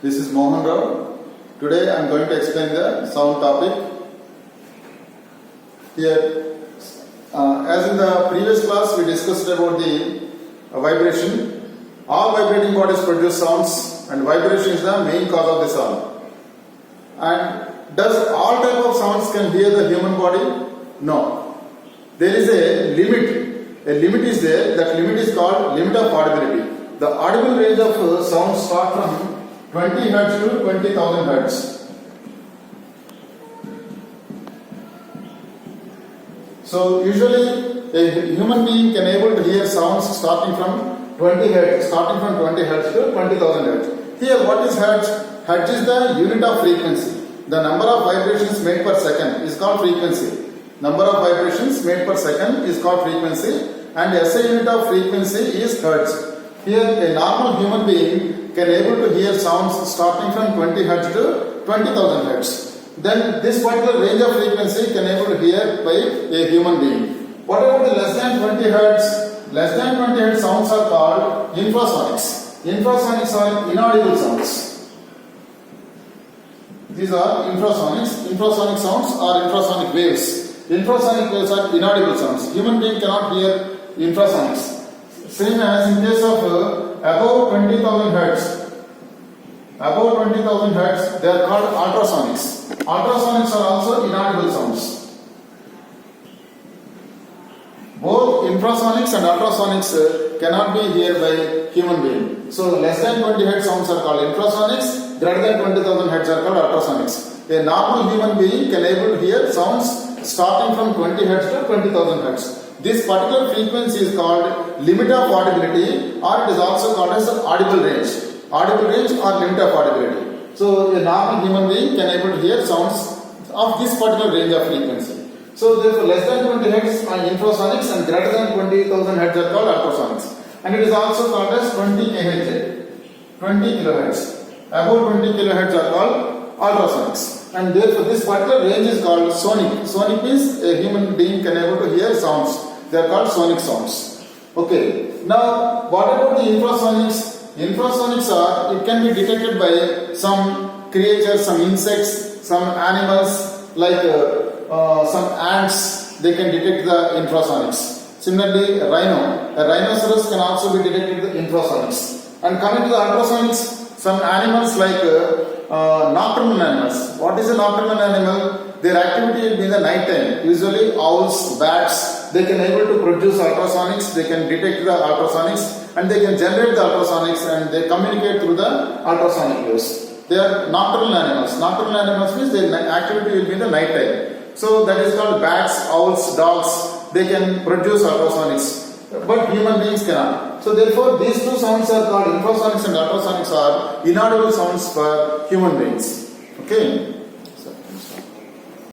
This is Mohan Rao. Today I am going to explain the sound topic. Here, as in the previous class, we discussed about the vibration. All vibrating bodies produce sounds, and vibration is the main cause of the sound. And does all type of sounds can hear the human body? No. There is a limit. A limit is there. That limit is called limit of audibility. The audible range of sounds start from 20 Hz to 20,000 Hz. So usually a human being can able to hear sounds starting from 20 Hz to 20,000 Hz. Here what is Hz? Hz is the unit of frequency. The number of vibrations made per second is called frequency. Number of vibrations made per second is called frequency, and SI unit of frequency is Hz. Here a normal human being can able to hear sounds starting from 20 Hz to 20,000 Hz. Then this particular range of frequency can able to hear by a human being. What about the less than 20 Hz? Less than 20 Hz sounds are called infrasonics. Infrasonics are inaudible sounds. These are infrasonics. Infrasonic sounds are infrasonic waves. Infrasonic waves are inaudible sounds. Human being cannot hear infrasonics. Same as in case of above 20,000 Hz. Above 20,000 Hz, they are called ultrasonics. Ultrasonics are also inaudible sounds. Both infrasonics and ultrasonics cannot be heard by human being. So less than 20 Hz sounds are called infrasonics. Greater than 20,000 Hz are called ultrasonics. A normal human being can able to hear sounds starting from 20 Hz to 20,000 Hz. This particular frequency is called limit of audibility, or it is also called as audible range. Audible range or limit of audibility. So a normal human being can able to hear sounds of this particular range of frequency. So therefore less than 20 Hz are infrasonics and greater than 20,000 Hz are called ultrasonics. And it is also called as 20 kHz, 20 kHz. Above 20 kHz are called ultrasonics. And therefore this particular range is called sonic. Sonic means a human being can able to hear sounds. They are called sonic sounds. Okay. Now what about the infrasonics? Infrasonics are, it can be detected by some creatures, some insects, some animals like some ants. They can detect the infrasonics. Similarly, a rhinoceros can also be detected the infrasonics. And coming to the ultrasonics, some animals like nocturnal animals. What is a nocturnal animal? Their activity will be in the night time. Usually owls, bats, they can able to produce ultrasonics, they can detect the ultrasonics, and they can generate the ultrasonics, and they communicate through the ultrasonic waves. They are nocturnal animals. Nocturnal animals means their activity will be in the night time. So that is called bats, owls, dogs. They can produce ultrasonics, but human beings cannot. So therefore these two sounds are called infrasonics and ultrasonics are inaudible sounds for human beings. Okay.